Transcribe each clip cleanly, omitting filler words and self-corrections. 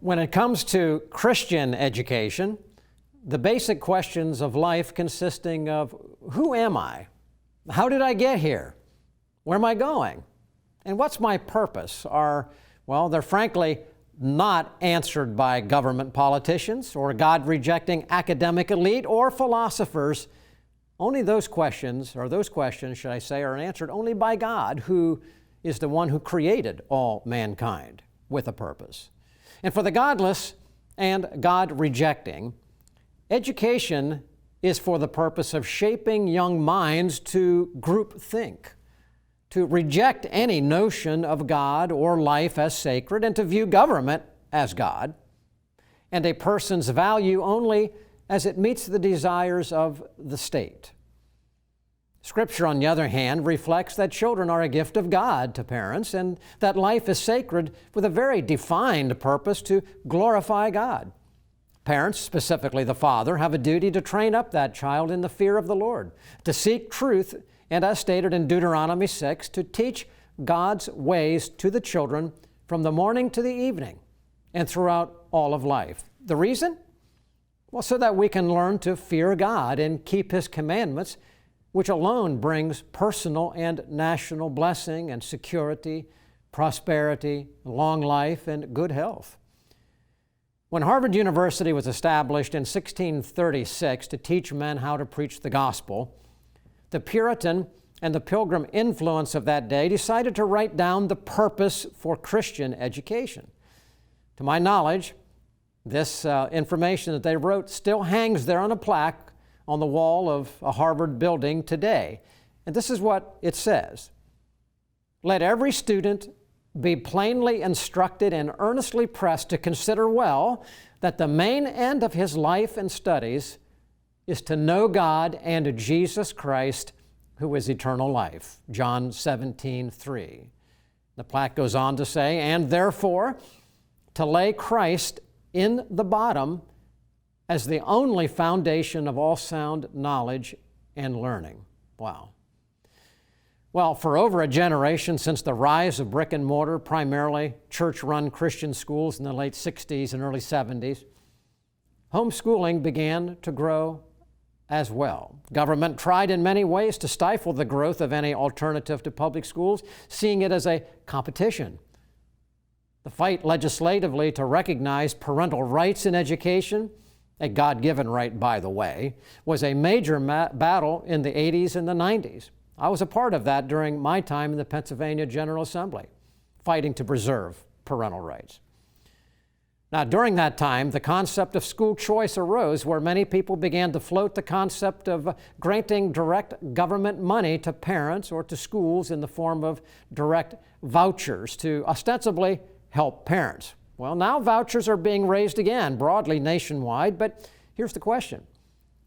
When it comes to Christian education, the basic questions of life consisting of who am I? How did I get here? Where am I going? And what's my purpose are, well, they're frankly not answered by government politicians or God-rejecting academic elite or philosophers. Only those questions, should I say, are answered only by God, who is the one who created all mankind with a purpose. And for the godless and God-rejecting, education is for the purpose of shaping young minds to group think, to reject any notion of God or life as sacred, and to view government as God, and a person's value only as it meets the desires of the state. Scripture, on the other hand, reflects that children are a gift of God to parents, and that life is sacred with a very defined purpose to glorify God. Parents, specifically the father, have a duty to train up that child in the fear of the Lord, to seek truth, and as stated in Deuteronomy 6, to teach God's ways to the children from the morning to the evening and throughout all of life. The reason? Well, so that we can learn to fear God and keep His commandments, which alone brings personal and national blessing and security, prosperity, long life, and good health. When Harvard University was established in 1636 to teach men how to preach the gospel, the Puritan and the Pilgrim influence of that day decided to write down the purpose for Christian education. To my knowledge, this information that they wrote still hangs there on a plaque on the wall of a Harvard building today. And this is what it says: "Let every student be plainly instructed and earnestly pressed to consider well that the main end of his life and studies is to know God and Jesus Christ, who is eternal life." John 17:3. The plaque goes on to say, "And therefore, to lay Christ in the bottom as the only foundation of all sound knowledge and learning." Wow. Well, for over a generation since the rise of brick and mortar, primarily church-run Christian schools in the late 60s and early 70s, homeschooling began to grow as well. Government tried in many ways to stifle the growth of any alternative to public schools, seeing it as a competition. The fight legislatively to recognize parental rights in education, a God-given right, by the way, was a major battle in the 80s and the 90s. I was a part of that during my time in the Pennsylvania General Assembly, fighting to preserve parental rights. Now, during that time, the concept of school choice arose, where many people began to float the concept of granting direct government money to parents or to schools in the form of direct vouchers to ostensibly help parents. Well, now vouchers are being raised again broadly nationwide, but here's the question.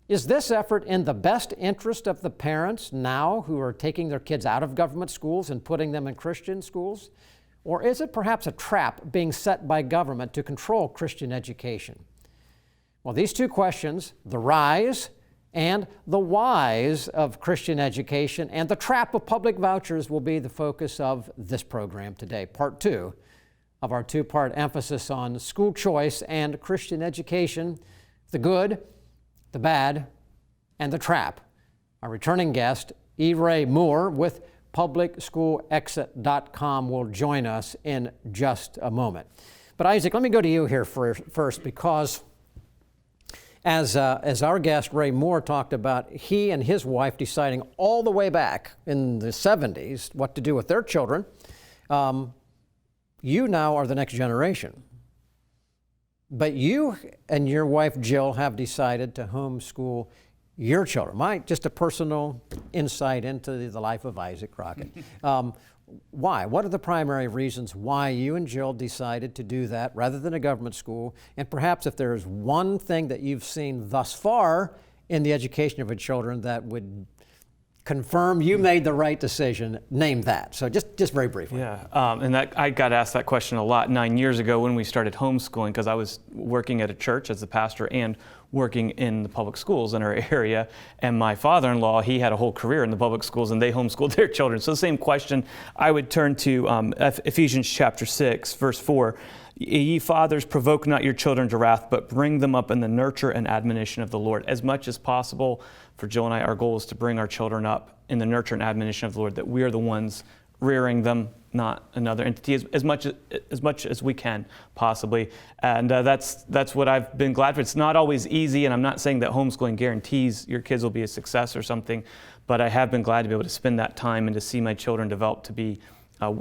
Is this effort in the best interest of the parents now who are taking their kids out of government schools and putting them in Christian schools? Or is it perhaps a trap being set by government to control Christian education? Well, these two questions, the rise and the whys of Christian education and the trap of public vouchers, will be the focus of this program today, part 2 of our 2-part emphasis on school choice and Christian education, the good, the bad, and the trap. Our returning guest, E. Ray Moore with PublicSchoolExit.com, will join us in just a moment. But Isaac, let me go to you here first, because as our guest Ray Moore talked about, he and his wife deciding all the way back in the 70s what to do with their children. You now are the next generation. But you and your wife Jill have decided to homeschool your children. Just a personal insight into the life of Isaac Crockett. Why? What are the primary reasons why you and Jill decided to do that rather than a government school? And perhaps if there's one thing that you've seen thus far in the education of your children that would confirm you made the right decision, name that. So just very briefly. Yeah, and I got asked that question a lot 9 years ago when we started homeschooling, because I was working at a church as the pastor and working in the public schools in our area. And my father-in-law, he had a whole career in the public schools, and they homeschooled their children. So the same question, I would turn to Ephesians chapter 6, verse 4. Ye fathers, provoke not your children to wrath, but bring them up in the nurture and admonition of the Lord. As much as possible for Jill and I, our goal is to bring our children up in the nurture and admonition of the Lord, that we are the ones rearing them, not another entity, as much as we can possibly. And that's what I've been glad for. It's not always easy, and I'm not saying that homeschooling guarantees your kids will be a success or something, but I have been glad to be able to spend that time and to see my children develop to be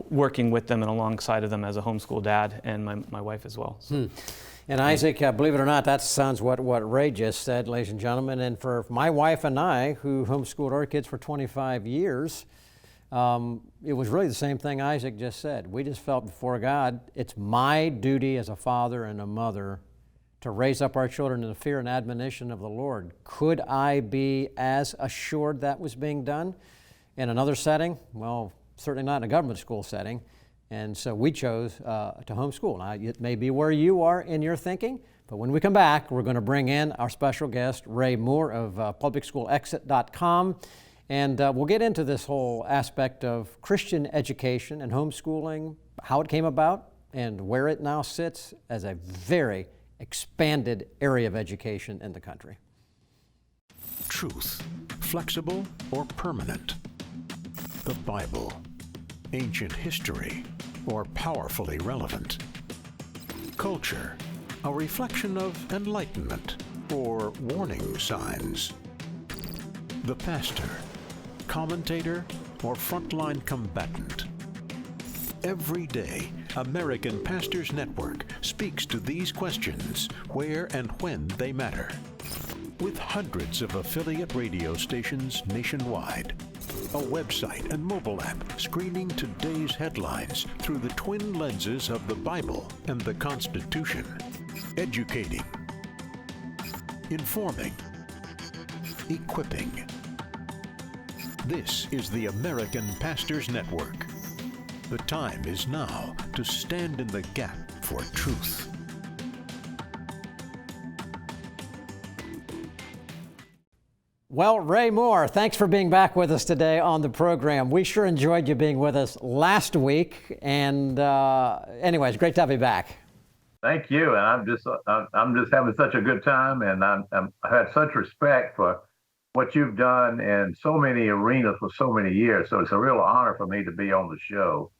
working with them and alongside of them as a homeschool dad, and my wife as well. So. And Isaac, believe it or not, that sounds what Ray just said, ladies and gentlemen. And for my wife and I, who homeschooled our kids for 25 years, it was really the same thing Isaac just said. We just felt before God, it's my duty as a father and a mother to raise up our children in the fear and admonition of the Lord. Could I be as assured that was being done in another setting? Well, certainly not in a government school setting. And so we chose to homeschool. Now, it may be where you are in your thinking, but when we come back, we're going to bring in our special guest, Ray Moore of publicschoolexit.com, and we'll get into this whole aspect of Christian education and homeschooling, how it came about, and where it now sits as a very expanded area of education in the country. Truth, flexible or permanent? The Bible, ancient history, or powerfully relevant? Culture, a reflection of enlightenment or warning signs? The pastor, commentator, or frontline combatant? Every day, American Pastors Network speaks to these questions where and when they matter. With hundreds of affiliate radio stations nationwide, a website and mobile app screening today's headlines through the twin lenses of the Bible and the Constitution. Educating, informing, equipping. This is the American Pastors Network. The time is now to stand in the gap for truth. Well, Ray Moore, thanks for being back with us today on the program. We sure enjoyed you being with us last week, and anyways, great to have you back. Thank you, and I'm just having such a good time, and I had such respect for what you've done in so many arenas for so many years. So it's a real honor for me to be on the show.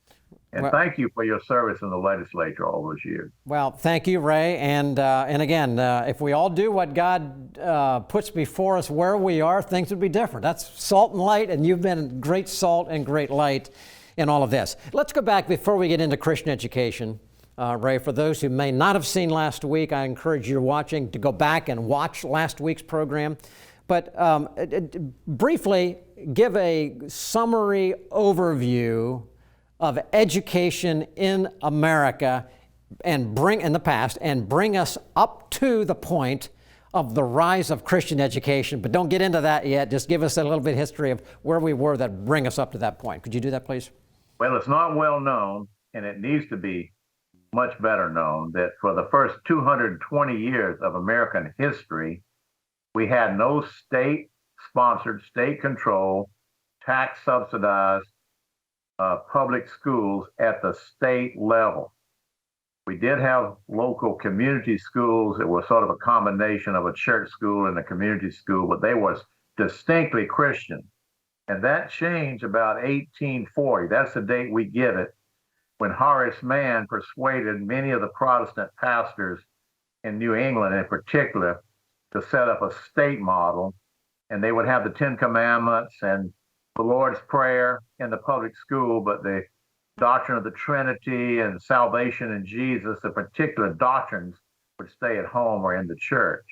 And thank you for your service in the legislature all those years. Well, thank you, Ray. And again, if we all do what God puts before us where we are, things would be different. That's salt and light, and you've been great salt and great light in all of this. Let's go back before we get into Christian education. Ray, for those who may not have seen last week, I encourage you watching to go back and watch last week's program. But briefly, give a summary overview of education in America and bring us up to the point of the rise of Christian education. But don't get into that yet. Just give us a little bit of history of where we were that bring us up to that point. Could you do that, please? Well, it's not well known, and it needs to be much better known, that for the first 220 years of American history, we had no state-sponsored, state-controlled, tax-subsidized public schools at the state level. We did have local community schools that were sort of a combination of a church school and a community school, but they were distinctly Christian. And that changed about 1840. That's the date we give it, when Horace Mann persuaded many of the Protestant pastors in New England in particular to set up a state model, and they would have the Ten Commandments and the Lord's Prayer in the public school, but the doctrine of the Trinity and salvation in Jesus, the particular doctrines, would stay at home or in the church.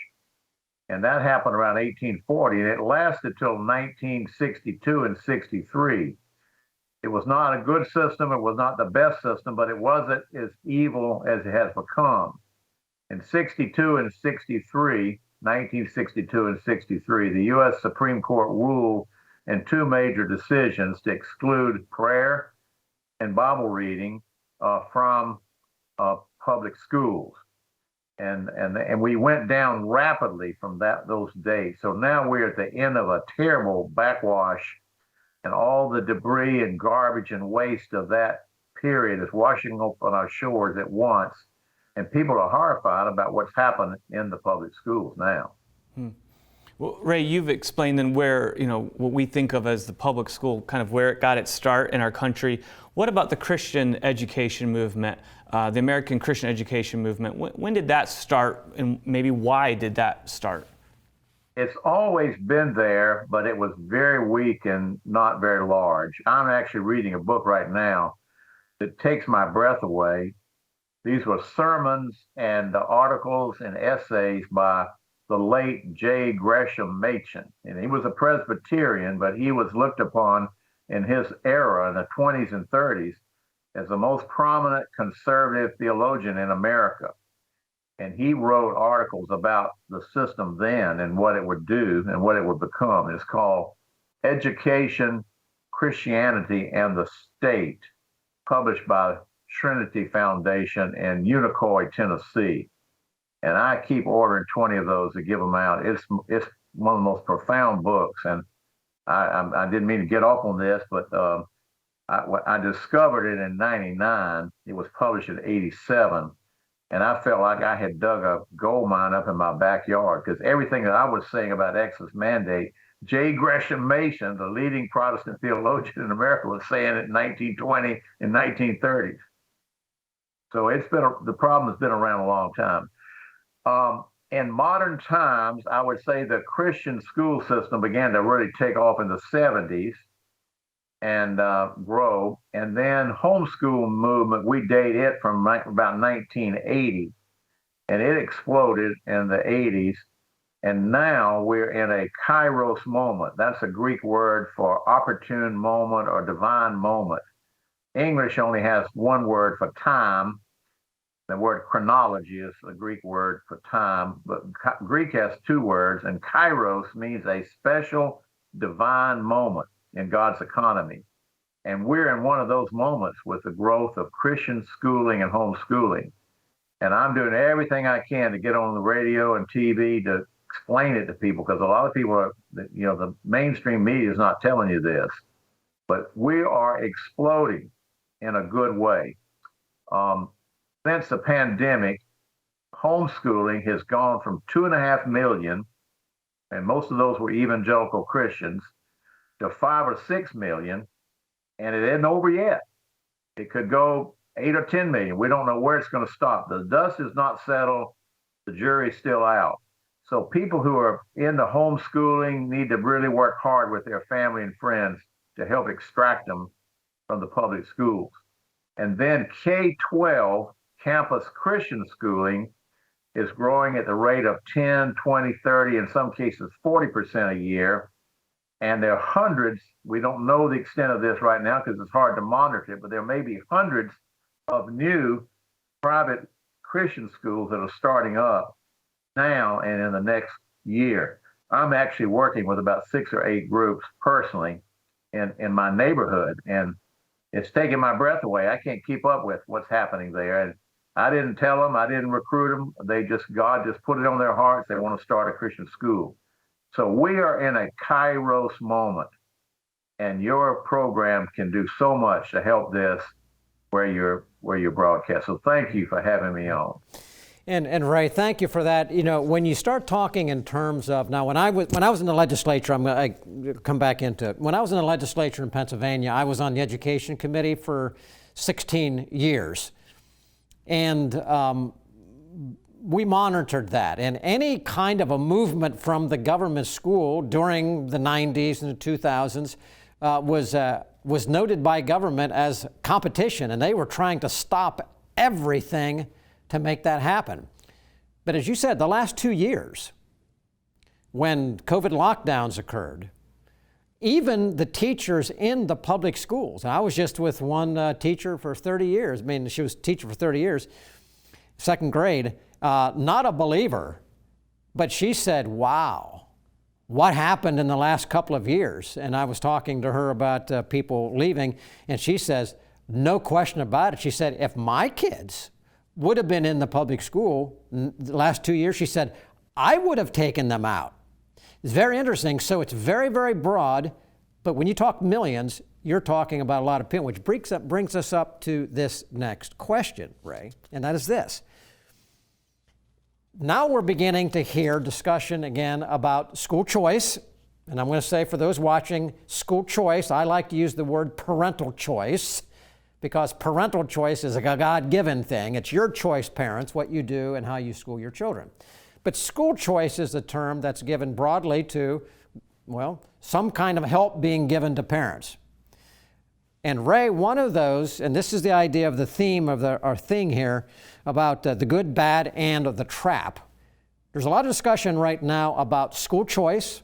And that happened around 1840, and it lasted till 1962 and 63. It was not a good system, it was not the best system, but it wasn't as evil as it has become. In 62 and 63, 1962 and 63, the U.S. Supreme Court ruled in two major decisions to exclude prayer and Bible reading from public schools. And we went down rapidly from those days. So now we're at the end of a terrible backwash, and all the debris and garbage and waste of that period is washing up on our shores at once. And people are horrified about what's happened in the public schools now. Well, Ray, you've explained then where, what we think of as the public school, kind of where it got its start in our country. What about the Christian education movement, the American Christian education movement? When did that start, and maybe why did that start? It's always been there, but it was very weak and not very large. I'm actually reading a book right now that takes my breath away. These were sermons and articles and essays by the late J. Gresham Machen. And he was a Presbyterian, but he was looked upon in his era in the 20s and 30s as the most prominent conservative theologian in America. And he wrote articles about the system then and what it would do and what it would become. It's called Education, Christianity, and the State, published by Trinity Foundation in Unicoi, Tennessee. And I keep ordering 20 of those to give them out. It's one of the most profound books. And I didn't mean to get off on this, but I discovered it in 99. It was published in 87. And I felt like I had dug a gold mine up in my backyard, because everything that I was saying about Exodus mandate, J. Gresham Machen, the leading Protestant theologian in America, was saying it in 1920 and 1930s. So the problem has been around a long time. In modern times, I would say the Christian school system began to really take off in the 70s and grow. And then homeschool movement, we date it from about 1980, and it exploded in the 80s. And now we're in a kairos moment. That's a Greek word for opportune moment or divine moment. English only has one word for time. The word chronology is the Greek word for time, but Greek has two words, and kairos means a special divine moment in God's economy. And we're in one of those moments with the growth of Christian schooling and homeschooling. And I'm doing everything I can to get on the radio and TV to explain it to people, because a lot of people are, the mainstream media is not telling you this, but we are exploding in a good way. Since the pandemic, homeschooling has gone from 2.5 million, and most of those were evangelical Christians, to 5 or 6 million, and it isn't over yet. It could go 8 or 10 million. We don't know where it's going to stop. The dust is not settled. The jury's still out. So people who are into homeschooling need to really work hard with their family and friends to help extract them from the public schools. And then K-12 campus Christian schooling is growing at the rate of 10, 20, 30, in some cases 40% a year. And there are hundreds, we don't know the extent of this right now because it's hard to monitor it, but there may be hundreds of new private Christian schools that are starting up now and in the next year. I'm actually working with about 6 or 8 groups personally in my neighborhood, and it's taking my breath away. I can't keep up with what's happening there. And I didn't tell them, I didn't recruit them. God just put it on their hearts. They want to start a Christian school. So we are in a kairos moment, and your program can do so much to help this where you're broadcast. So thank you for having me on. And Ray, thank you for that. When you start talking in terms of, now when I was in the legislature, I come back into it. When I was in the legislature in Pennsylvania, I was on the education committee for 16 years. And we monitored that. And any kind of a movement from the government school during the 90s and the 2000s was noted by government as competition, and they were trying to stop everything to make that happen. But as you said, the last 2 years, when COVID lockdowns occurred, even the teachers in the public schools, and I was just with one teacher for 30 years, she was a teacher for 30 years, second grade, not a believer, but she said, wow, what happened in the last couple of years? And I was talking to her about people leaving, and she says, no question about it. She said, if my kids would have been in the public school the last 2 years, she said, I would have taken them out. It's very interesting. So it's very, very broad, but when you talk millions, you're talking about a lot of people, which brings us up to this next question, Ray, and that is this. Now we're beginning to hear discussion again about school choice. And I'm going to say for those watching, school choice, I like to use the word parental choice because parental choice is a God-given thing. It's your choice, parents, what you do and how you school your children. But school choice is a term that's given broadly to, well, some kind of help being given to parents. And Ray, one of those, and this is the idea of the theme of our thing here, about the good, bad, and the trap. There's a lot of discussion right now about school choice.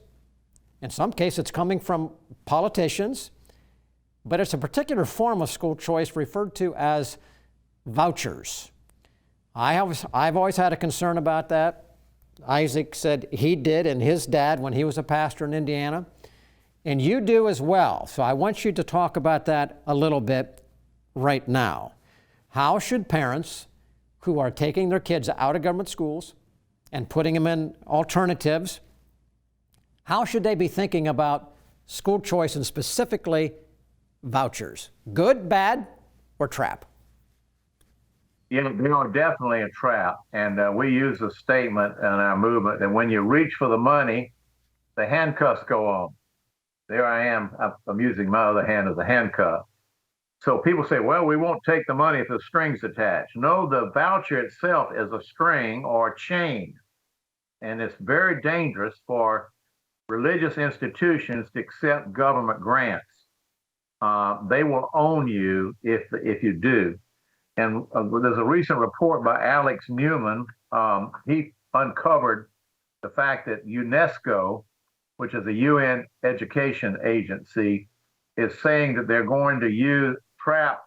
In some cases, it's coming from politicians, but it's a particular form of school choice referred to as vouchers. I've always had a concern about that. Isaac said he did, and his dad when he was a pastor in Indiana. And you do as well. So I want you to talk about that a little bit right now. How should parents who are taking their kids out of government schools and putting them in alternatives, how should they be thinking about school choice and specifically vouchers? Good, bad, or trap? Yeah, they are definitely a trap. And we use a statement in our movement that when you reach for the money, the handcuffs go on. There I am. I'm using my other hand as a handcuff. So people say, well, we won't take the money if the string's attached. No, the voucher itself is a string or a chain. And it's very dangerous for religious institutions to accept government grants. They will own you if you do. And there's a recent report by Alex Newman. He uncovered the fact that UNESCO, which is a UN education agency, is saying that they're going to trap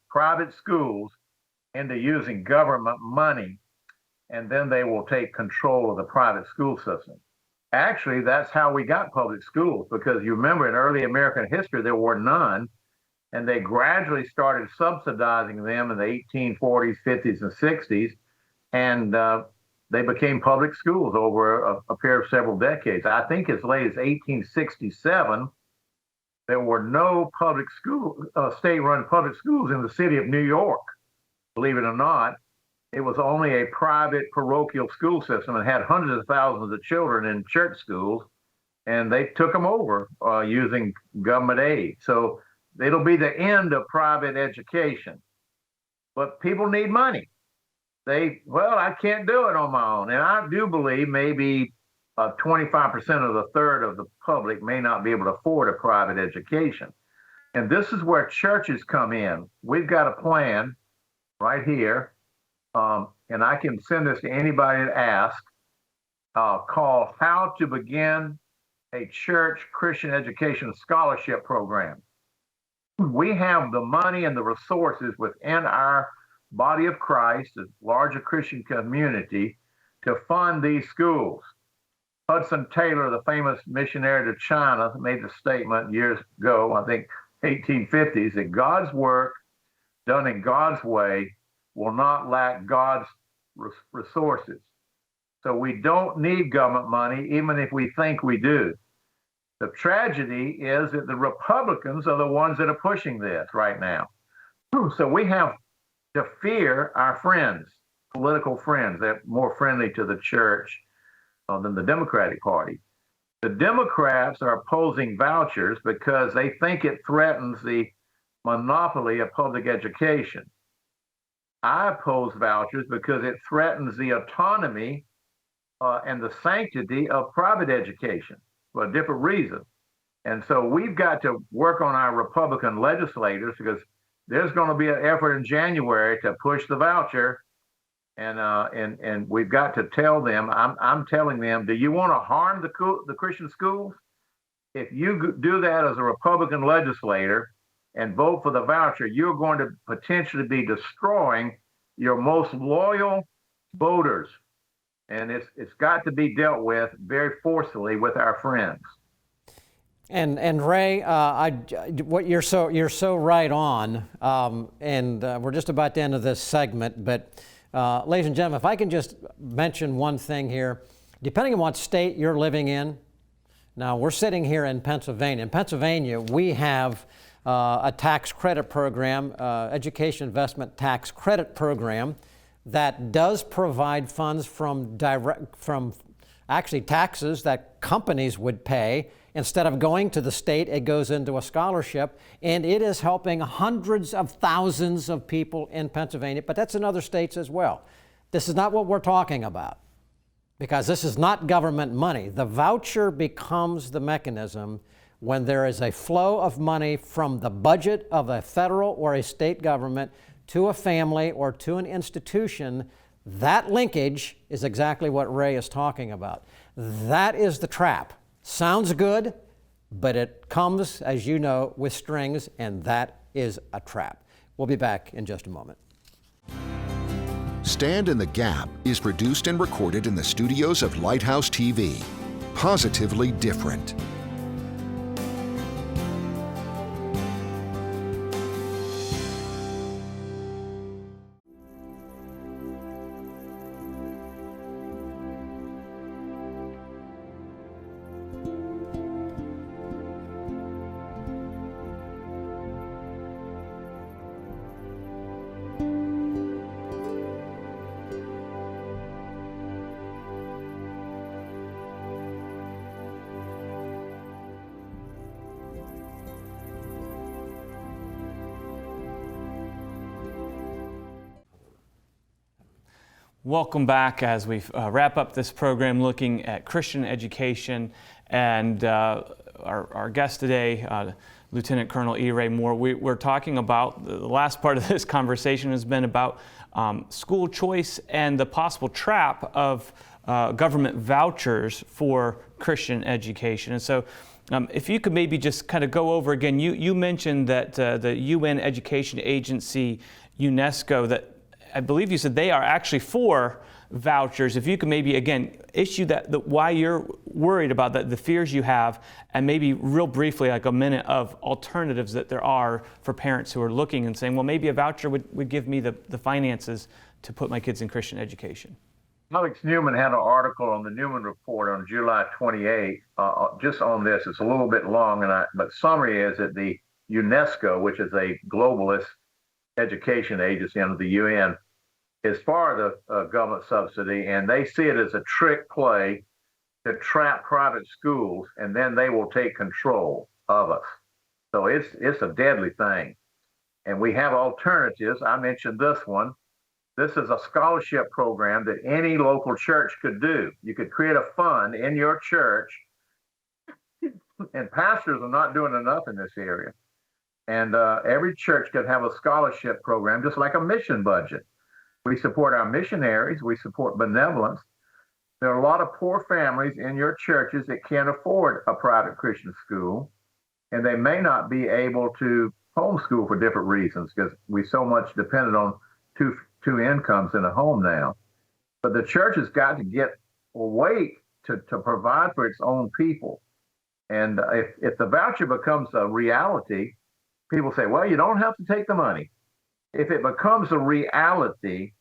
private schools into using government money, and then they will take control of the private school system. Actually, that's how we got public schools, because you remember in early American history, there were none, and they gradually started subsidizing them in the 1840s, 50s, and 60s, and they became public schools over a period of several decades. I think as late as 1867, there were no state-run public schools in the city of New York. Believe it or not, it was only a private parochial school system and had hundreds of thousands of children in church schools, and they took them over using government aid. So it'll be the end of private education. But people need money. I can't do it on my own. And I do believe maybe 25% of the third of the public may not be able to afford a private education. And this is where churches come in. We've got a plan right here, and I can send this to anybody that asks, called How to Begin a Church Christian Education Scholarship Program. We have the money and the resources within our body of Christ, the larger Christian community, to fund these schools. Hudson Taylor, the famous missionary to China, made the statement years ago, I think 1850s, that God's work done in God's way will not lack God's resources. So we don't need government money, even if we think we do. The tragedy is that the Republicans are the ones that are pushing this right now. So we have to fear our friends, political friends. They're more friendly to the church than the Democratic Party. The Democrats are opposing vouchers because they think it threatens the monopoly of public education. I oppose vouchers because it threatens the autonomy and the sanctity of private education for a different reason. And so we've got to work on our Republican legislators, because there's going to be an effort in January to push the voucher, and we've got to tell them. I'm telling them, do you want to harm the Christian schools? If you do that as a Republican legislator and vote for the voucher, you're going to potentially be destroying your most loyal voters, and it's got to be dealt with very forcefully with our friends. And Ray, what you're so right on, and we're just about the end of this segment. But ladies and gentlemen, if I can just mention one thing here, depending on what state you're living in. Now we're sitting here in Pennsylvania. In Pennsylvania, we have a tax credit program, education investment tax credit program, that does provide funds from actually taxes that companies would pay. Instead of going to the state, it goes into a scholarship, and it is helping hundreds of thousands of people in Pennsylvania, but that's in other states as well. This is not what we're talking about, because this is not government money. The voucher becomes the mechanism when there is a flow of money from the budget of a federal or a state government to a family or to an institution. That linkage is exactly what Ray is talking about. That is the trap. Sounds good, but it comes, as you know, with strings, and that is a trap. We'll be back in just a moment. Stand in the Gap is produced and recorded in the studios of Lighthouse TV. Positively different. Welcome back as we wrap up this program looking at Christian education. And our guest today, Lieutenant Colonel E. Ray Moore, we're talking about, the last part of this conversation has been about school choice and the possible trap of government vouchers for Christian education. And so if you could maybe just kind of go over again, you mentioned that the UN Education Agency, UNESCO, that I believe you said they are actually for vouchers. If you could maybe, again, issue why you're worried about that, the fears you have, and maybe real briefly, like a minute of alternatives that there are for parents who are looking and saying, well, maybe a voucher would give me the finances to put my kids in Christian education. Alex Newman had an article on the Newman Report on July 28, just on this. It's a little bit long, but summary is that the UNESCO, which is a globalist education agency under the UN, is for the government subsidy, and they see it as a trick play to trap private schools, and then they will take control of us. So it's a deadly thing. And we have alternatives. I mentioned this one. This is a scholarship program that any local church could do. You could create a fund in your church, and pastors are not doing enough in this area. And every church could have a scholarship program, just like a mission budget. We support our missionaries. We support benevolence. There are a lot of poor families in your churches that can't afford a private Christian school, and they may not be able to homeschool for different reasons because we so much dependent on two incomes in a home now. But the church has got to get a way to provide for its own people. And if the voucher becomes a reality, people say, well, you don't have to take the money. If it becomes a reality,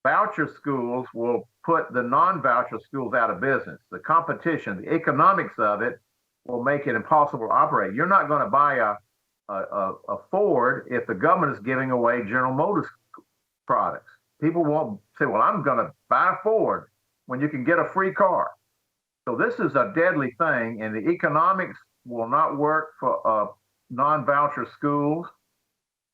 voucher schools will put the non-voucher schools out of business. The competition, the economics of it will make it impossible to operate. You're not going to buy a Ford if the government is giving away General Motors products. People won't say, well, I'm going to buy a Ford when you can get a free car. So this is a deadly thing, and the economics will not work for non-voucher schools.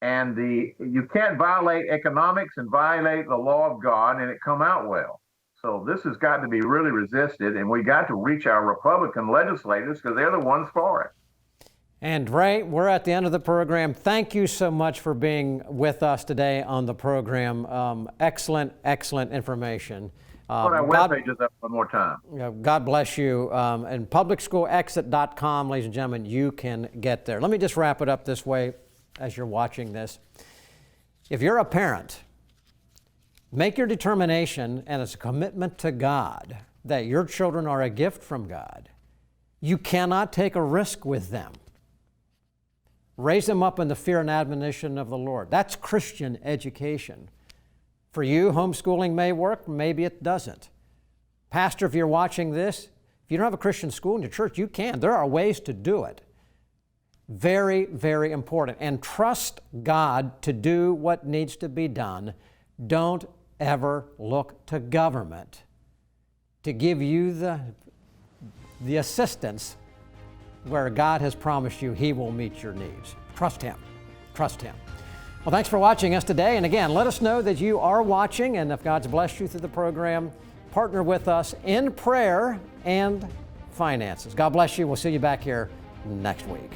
And you can't violate economics and violate the law of God and it come out well. So this has got to be really resisted, and we got to reach our Republican legislators because they're the ones for it. And Ray, we're at the end of the program. Thank you so much for being with us today on the program. Excellent information. Put our webpages up one more time. God bless you. And publicschoolexit.com, ladies and gentlemen, you can get there. Let me just wrap it up this way as you're watching this. If you're a parent, make your determination, and it's a commitment to God, that your children are a gift from God, You cannot take a risk with them. Raise them up in the fear and admonition of the Lord. That's Christian education. For you, homeschooling may work, maybe it doesn't. Pastor, if you're watching this, if you don't have a Christian school in your church, you can. There are ways to do it. Very, very important. And trust God to do what needs to be done. Don't ever look to government to give you the assistance where God has promised you He will meet your needs. Trust Him. Trust Him. Well, thanks for watching us today. And again, let us know that you are watching, and if God's blessed you through the program, partner with us in prayer and finances. God bless you. We'll see you back here next week.